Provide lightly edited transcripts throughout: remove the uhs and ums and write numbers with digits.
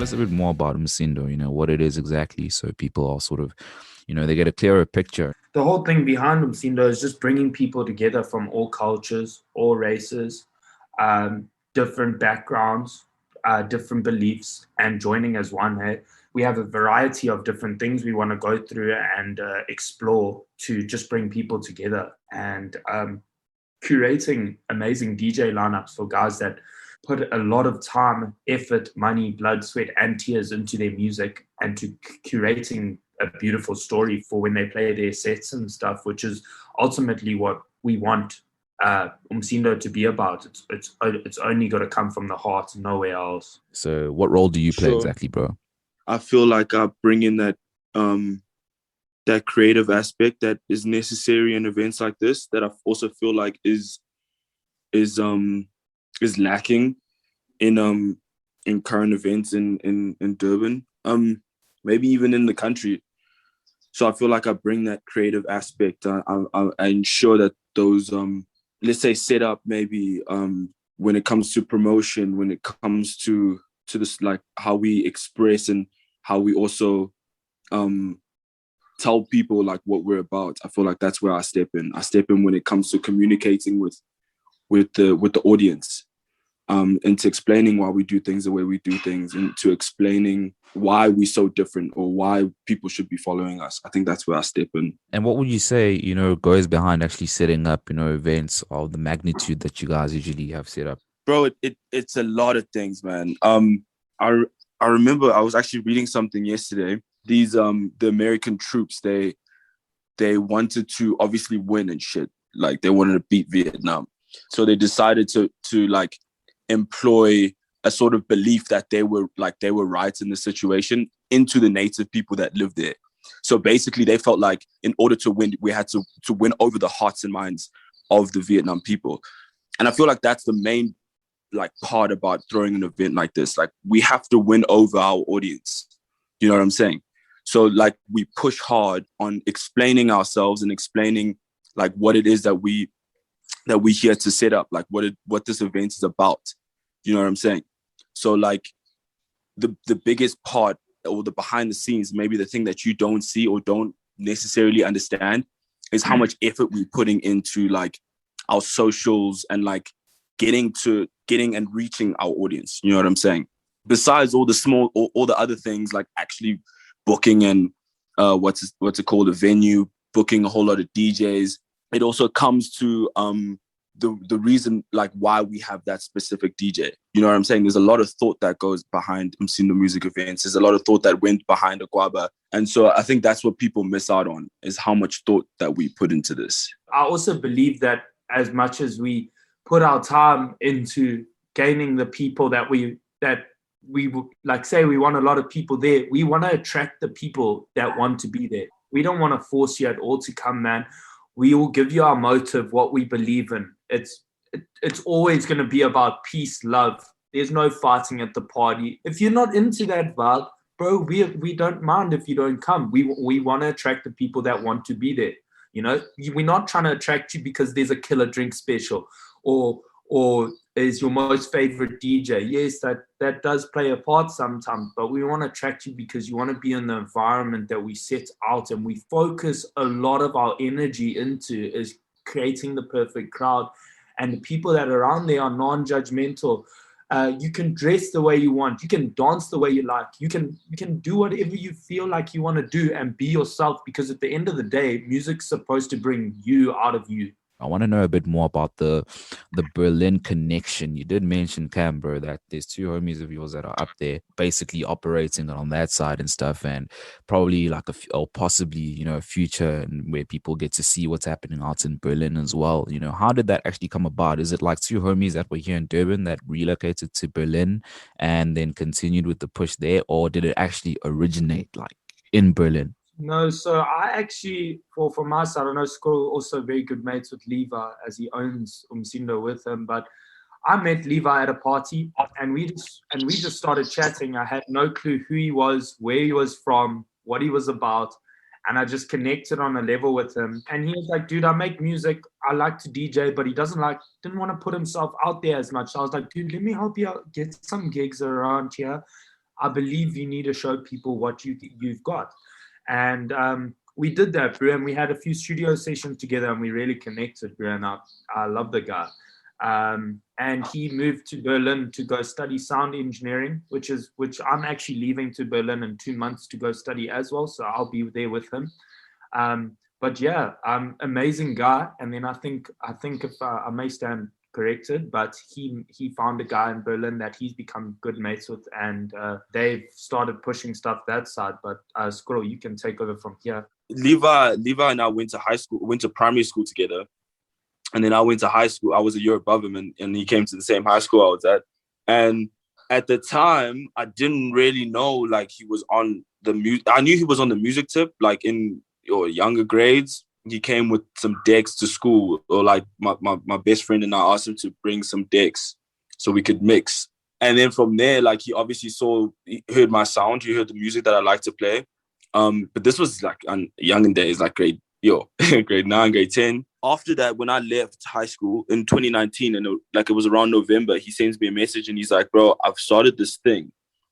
tell us a bit more about Umsindo, what it is exactly, so people are sort of, they get a clearer picture. The whole thing behind Umsindo is just bringing people together from all cultures, all races, different backgrounds, different beliefs, and joining as one. Hey? We have a variety of different things we want to go through and explore to just bring people together, and curating amazing DJ lineups for guys that put a lot of time, effort, money, blood, sweat, and tears into their music, and to curating a beautiful story for when they play their sets and stuff, which is ultimately what we want Umsindo to be about. It's only got to come from the heart, nowhere else. So what role do you play exactly, bro? I feel like I bring in that that creative aspect that is necessary in events like this, that I also feel like is lacking in current events in Durban, maybe even in the country. So I feel like I bring that creative aspect. I ensure that those let's say set up maybe when it comes to promotion, when it comes to this, like how we express and how we also tell people like what we're about. I feel like that's where I step in. I step in when it comes to communicating with the audience, into explaining why we do things the way we do things, and to explaining why we're so different or why people should be following us. I think that's where I step in. And what would you say, goes behind actually setting up, events of the magnitude that you guys usually have set up? Bro, it's a lot of things, man. I remember I was actually reading something yesterday. These the American troops, they wanted to obviously win and shit. Like they wanted to beat Vietnam. So they decided to like employ a sort of belief that they were right in the situation into the native people that lived there. So basically they felt like in order to win, we had to win over the hearts and minds of the Vietnam people. And I feel like that's the main like part about throwing an event like this. Like we have to win over our audience. You know what I'm saying? So like we push hard on explaining ourselves and explaining like what it is that we here to set up, like what this event is about. You know what I'm saying? So like the biggest part, or the behind the scenes, maybe the thing that you don't see or don't necessarily understand, is how much effort we're putting into like our socials and like getting and reaching our audience. You know what I'm saying? Besides all the small or all the other things, like actually booking and what's it called, a venue, booking a whole lot of DJs. It also comes to the reason like why we have that specific DJ. You know what I'm saying? There's a lot of thought that goes behind Umsindo Music events. There's a lot of thought that went behind Akwaba. And so I think that's what people miss out on, is how much thought that we put into this. I also believe that as much as we put our time into gaining the people that we like, say we want a lot of people there, we want to attract the people that want to be there. We don't want to force you at all to come, man. We will give you our motive, what we believe in. It's always going to be about peace, love. There's no fighting at the party. If you're not into that vibe, bro, we don't mind if you don't come. We want to attract the people that want to be there. You know, we're not trying to attract you because there's a killer drink special or is your most favorite DJ. Yes, that does play a part sometimes, but we want to attract you because you want to be in the environment that we set out, and we focus a lot of our energy into is creating the perfect crowd. And the people that are around there are non-judgmental. You can dress the way you want. You can dance the way you like. You can do whatever you feel like you want to do and be yourself, because at the end of the day, music's supposed to bring you out of you. I want to know a bit more about the Berlin connection. You did mention, Canberra, that there's two homies of yours that are up there basically operating on that side and stuff, and probably like or possibly, a future where people get to see what's happening out in Berlin as well. How did that actually come about? Is it like two homies that were here in Durban that relocated to Berlin and then continued with the push there, or did it actually originate like in Berlin? No, so I actually, from my side, I know Skol also very good mates with Levi, as he owns Umsindo with him. But I met Levi at a party, and we just started chatting. I had no clue who he was, where he was from, what he was about, and I just connected on a level with him. And he was like, "Dude, I make music. I like to DJ, but he didn't want to put himself out there as much." So I was like, "Dude, let me help you out, get some gigs around here. I believe you need to show people what you've got. And we did that, bro. And we had a few studio sessions together, and we really connected, bro. And I love the guy. And he moved to Berlin to go study sound engineering, which I'm actually leaving to Berlin in 2 months to go study as well. So I'll be there with him. But yeah, amazing guy. And then I think if I may stand corrected, but he found a guy in Berlin that he's become good mates with, and they've started pushing stuff that side. But Sqalo, you can take over from here. Levi and I went to primary school together. And then I went to high school. I was a year above him, and he came to the same high school I was at. And at the time, I didn't really know, like, he was on the music. I knew he was on the music tip, like, in your younger grades. He came with some decks to school, or like my best friend and I asked him to bring some decks so we could mix. And then from there, like, he obviously he heard my sound. He heard the music that I like to play. But this was like on younger days, like grade 9, grade 10. After that, when I left high school in 2019, and it was around November, he sends me a message and he's like, bro, I've started this thing.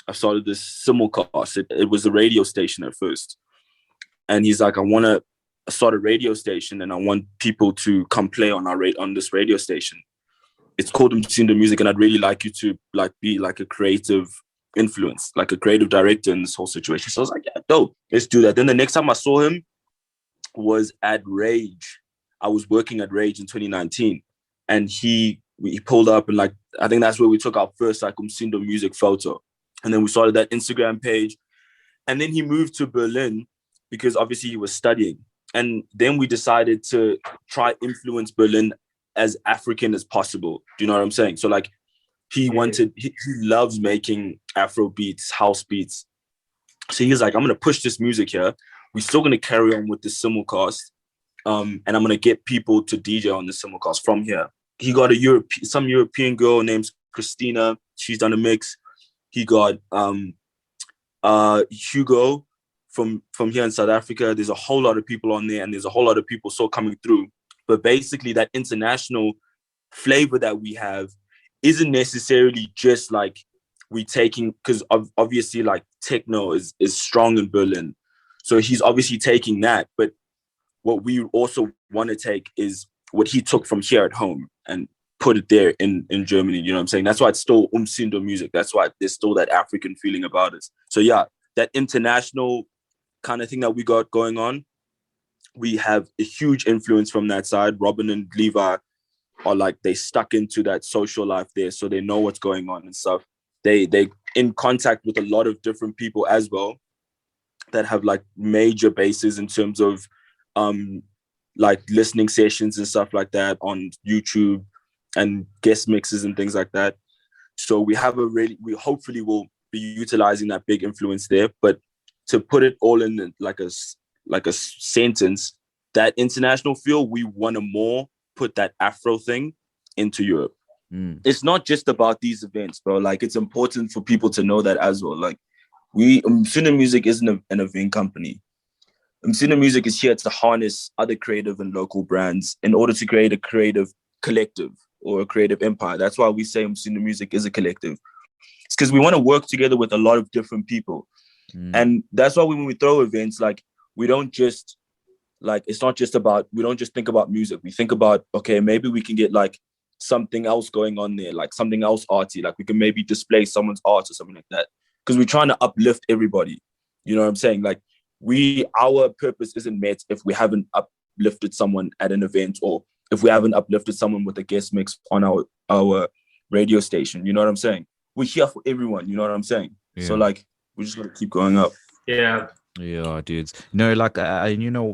I've started this simulcast. It was a radio station at first. And he's like, I want to start a radio station and I want people to come play on this radio station. It's called Umsindo Music, and I'd really like you to like be like a creative influence, like a creative director in this whole situation. So I was like, yeah, dope, let's do that. Then the next time I saw him was at Rage. I was working at Rage in 2019, and he pulled up, and like, I think that's where we took our first like Umsindo Music photo. And then we started that Instagram page. And then he moved to Berlin because obviously he was studying. And then we decided to try influence Berlin as African as possible. Do you know what I'm saying? So like, he loves making Afro beats, house beats. So he's like, I'm going to push this music here. We're still going to carry on with the simulcast. And I'm going to get people to DJ on the simulcast from here. He got some European girl named Christina. She's done a mix. He got Hugo from here in South Africa. There's a whole lot of people on there, and there's a whole lot of people still coming through. But basically, that international flavor that we have isn't necessarily just like we taking, because obviously like techno is strong in Berlin. So he's obviously taking that. But what we also want to take is what he took from here at home and put it there in Germany. You know what I'm saying? That's why it's still Umsindo Music. That's why there's still that African feeling about it. So yeah, that international kind of thing that we got going on, we have a huge influence from that side. Robin and Levi are like, they stuck into that social life there, so they know what's going on and stuff. They in contact with a lot of different people as well that have like major bases in terms of like listening sessions and stuff like that on YouTube and guest mixes and things like that. So we hopefully will be utilizing that big influence there. But to put it all in like a sentence, that international feel, we want to more put that Afro thing into Europe. It's not just about these events, bro. Like, it's important for people to know that as well. Like, Umsindo Music isn't an event company. Umsindo Music is here to harness other creative and local brands in order to create a creative collective or a creative empire. That's why we say Umsindo Music is a collective. It's because we want to work together with a lot of different people. And that's why when we throw events, like, we don't just, like, it's not just about, we don't just think about music. We think about, okay, maybe we can get like something else going on there, like something else arty. Like, we can maybe display someone's art or something like that. Because we're trying to uplift everybody. You know what I'm saying? Like, our purpose isn't met if we haven't uplifted someone at an event, or if we haven't uplifted someone with a guest mix on our radio station. You know what I'm saying? We're here for everyone. You know what I'm saying? Yeah. So like, we just got to keep going up. Yeah. Yeah, dudes. Like,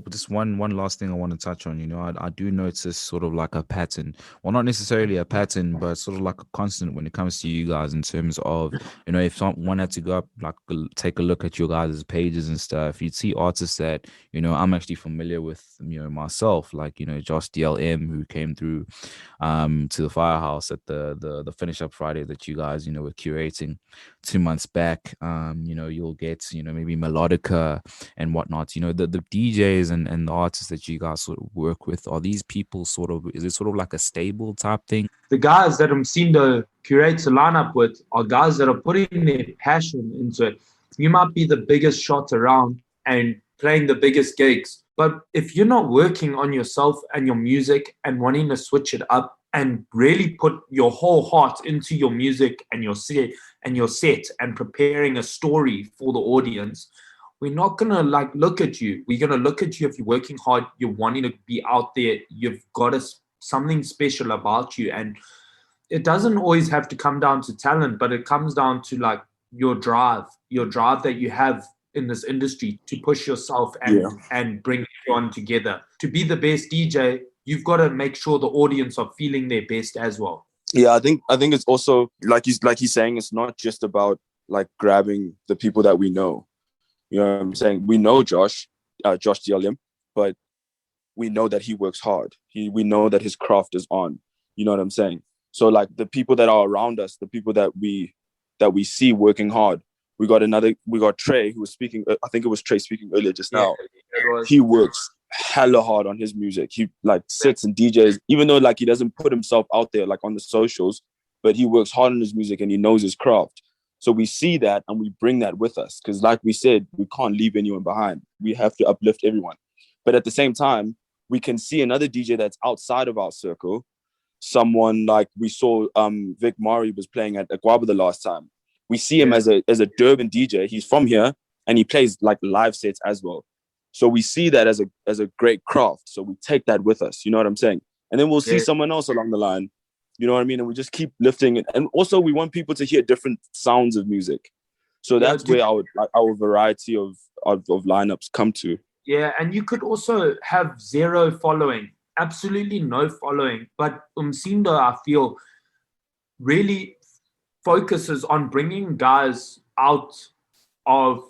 just one last thing I want to touch on. I do notice sort of like a pattern. Well, not necessarily a pattern, but sort of like a constant when it comes to you guys in terms of, if someone had to go up, like, take a look at your guys' pages and stuff, you'd see artists that, I'm actually familiar with, myself, like, Josh DLM, who came through to the Firehouse at the Finish Up Friday that you guys, were curating 2 months back. You'll get, maybe Melodica and whatnot. The DJs and the artists that you guys sort of work with, are these people is it sort of like a stable type thing? The guys that Umsindo curates a lineup with are guys that are putting their passion into it. You might be the biggest shot around and playing the biggest gigs, but if you're not working on yourself and your music and wanting to switch it up and really put your whole heart into your music and your set and preparing a story for the audience, we're not gonna like look at you. We're gonna look at you if you're working hard, you're wanting to be out there, you've got something special about you. And it doesn't always have to come down to talent, but it comes down to like your drive that you have in this industry to push yourself and bring everyone together. To be the best DJ, you've got to make sure the audience are feeling their best as well. Yeah, I think it's also like he's saying, it's not just about like grabbing the people that we know. You know what I'm saying? We know Josh DLM, but we know that he works hard. We know that his craft is on. You know what I'm saying? So like the people that are around us, the people that we see working hard. We got Trey, who was speaking. I think it was Trey speaking earlier just now. He works hella hard on his music. He like sits and DJs, even though like he doesn't put himself out there like on the socials, but he works hard on his music and he knows his craft. So we see that and we bring that with us because, like we said, we can't leave anyone behind. We have to uplift everyone. But at the same time, we can see another DJ that's outside of our circle. Someone like we saw Vic Mari was playing at Aguaba the last time. We see him as a Durban DJ. He's from here and he plays like live sets as well. So we see that as a great craft. So we take that with us. You know what I'm saying? And then we'll see someone else along the line. You know what I mean? And we just keep lifting it. And also we want people to hear different sounds of music. So that's where our variety of lineups come to. Yeah, and you could also have zero following, absolutely no following. But Umsindo, I feel, really focuses on bringing guys out of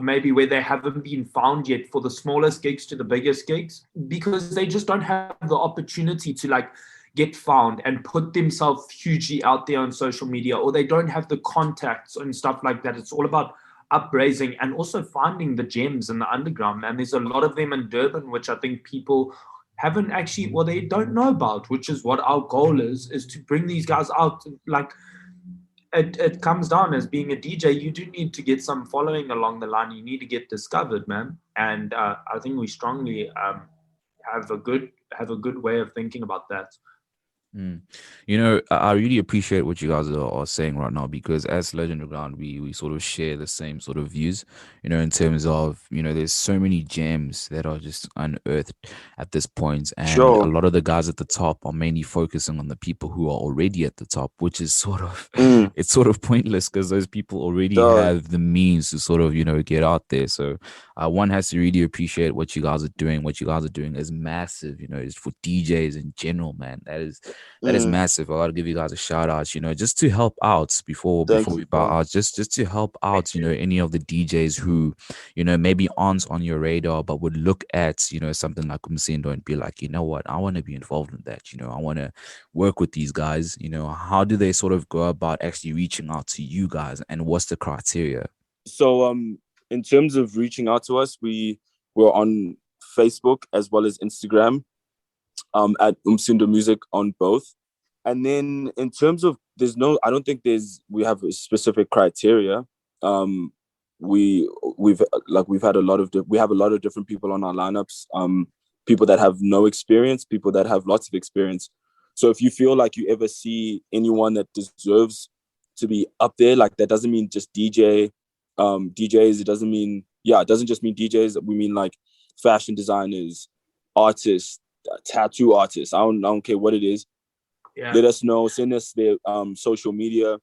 maybe where they haven't been found yet, for the smallest gigs to the biggest gigs, because they just don't have the opportunity to like get found and put themselves hugely out there on social media, or they don't have the contacts and stuff like that. It's all about upraising and also finding the gems in the underground, man. There's a lot of them in Durban, which I think people haven't actually, well, they don't know about, which is what our goal is to bring these guys out. Like, it comes down as being a DJ, you do need to get some following along the line. You need to get discovered, man. And I think we strongly have a good way of thinking about that. You know, I really appreciate what you guys are saying right now, because as Sludge Underground, we sort of share the same sort of views, you know, in terms of, you know, there's so many gems that are just unearthed at this point. And a lot of the guys at the top are mainly focusing on the people who are already at the top, which is sort of, it's sort of pointless because those people already have the means to sort of, you know, get out there. So one has to really appreciate what you guys are doing. What you guys are doing is massive, you know, it's for DJs in general, man. That is massive. I gotta give you guys a shout out, you know, just to help out before we bow out, just to help out, you know, any of the DJs who, you know, maybe aren't on your radar, but would look at, you know, something like Umsindo and be like, you know what, I want to be involved in that, you know, I want to work with these guys. You know, how do they sort of go about actually reaching out to you guys, and what's the criteria? So in terms of reaching out to us, we're on Facebook as well as Instagram, at Umsindo Musiek on both. And then in terms of, I don't think we have a specific criteria. We have a lot of different people on our lineups. People that have no experience, people that have lots of experience. So if you feel like you ever see anyone that deserves to be up there, like that doesn't mean just DJs. It doesn't just mean DJs. We mean like fashion designers, artists, tattoo artists. I don't care what it is. Yeah. Let us know. Send us their social media.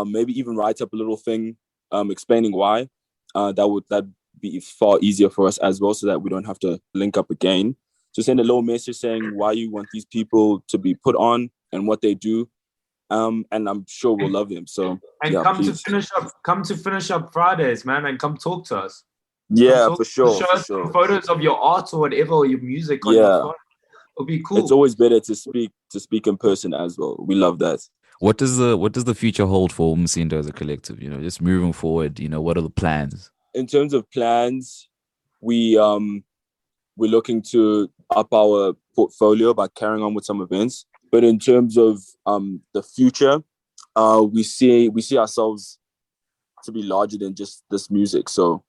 Maybe even write up a little thing explaining why. That'd be far easier for us as well, so that we don't have to link up again. So send a little message saying why you want these people to be put on and what they do. And I'm sure we'll love them. So come to finish up Fridays, man, and come talk to us. Yeah, for sure. Show us some photos of your art or whatever, or your music on your phone. It'll be cool. It's always better to speak in person as well. We love that. What does the future hold for Umsindo as a collective? You know, just moving forward, you know, what are the plans? In terms of plans, we're looking to up our portfolio by carrying on with some events. But in terms of the future, we see ourselves to be larger than just this music. So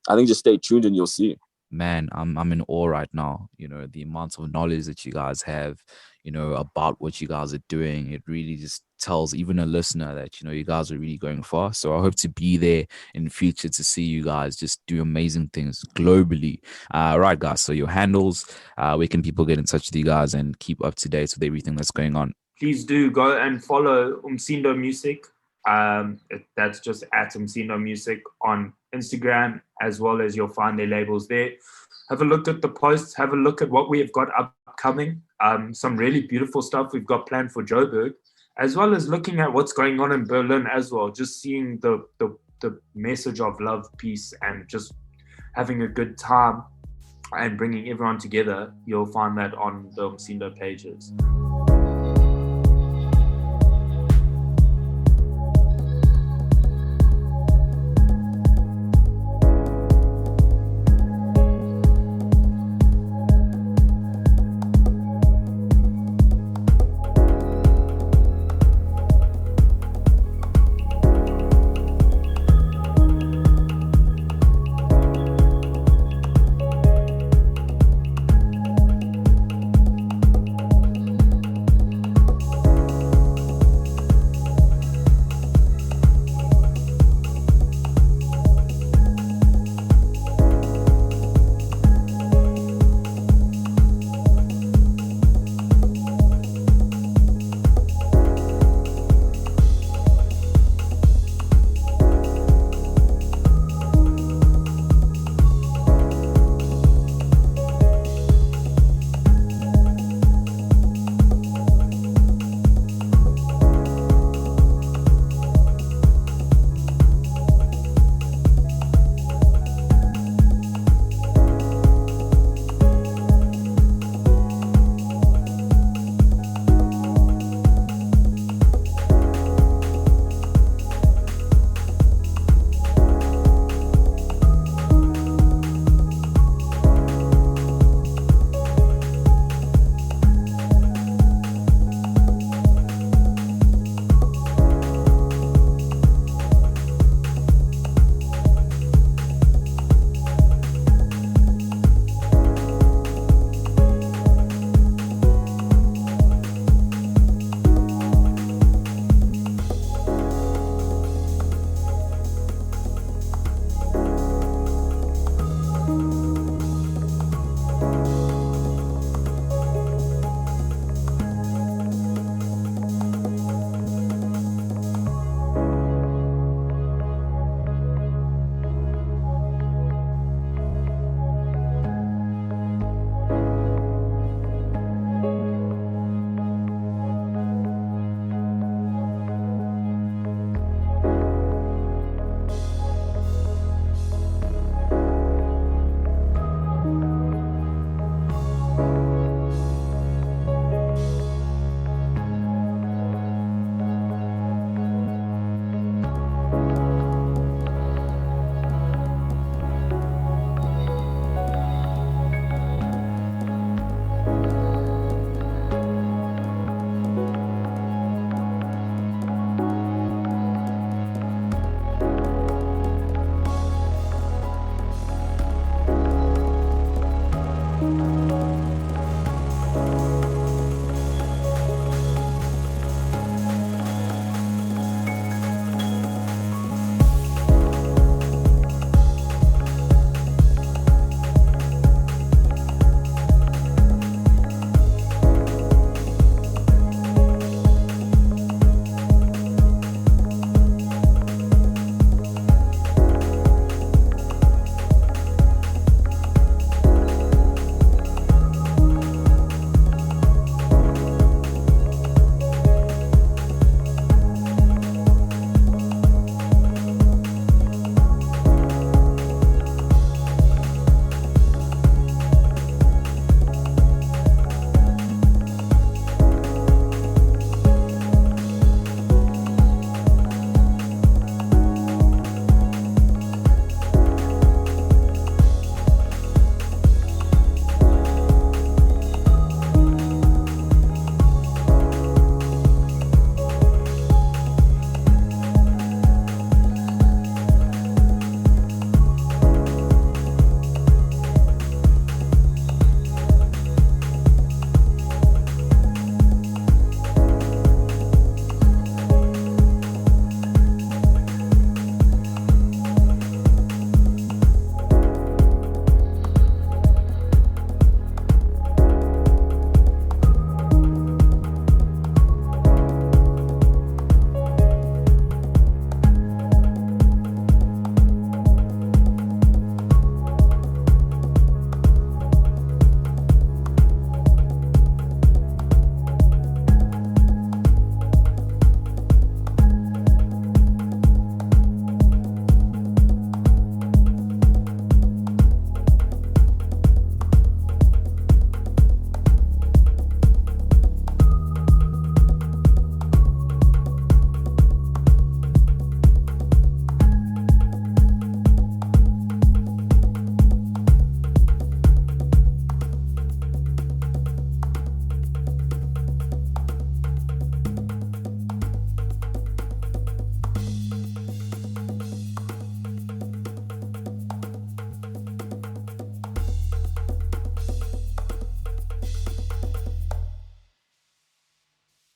I think just stay tuned and you'll see. Man, I'm in awe right now. You know, the amount of knowledge that you guys have, you know, about what you guys are doing. It really just tells even a listener that, you know, you guys are really going far. So I hope to be there in the future to see you guys just do amazing things globally. Right, guys. So your handles, where can people get in touch with you guys and keep up to date with everything that's going on? Please do go and follow Umsindo Music. That's just at Umsindo Music on Instagram, as well as you'll find their labels there. Have a look at the posts, have a look at what we have got upcoming. Some really beautiful stuff we've got planned for Joburg, as well as looking at what's going on in Berlin as well. Just seeing the message of love, peace, and just having a good time and bringing everyone together. You'll find that on the Umsindo pages.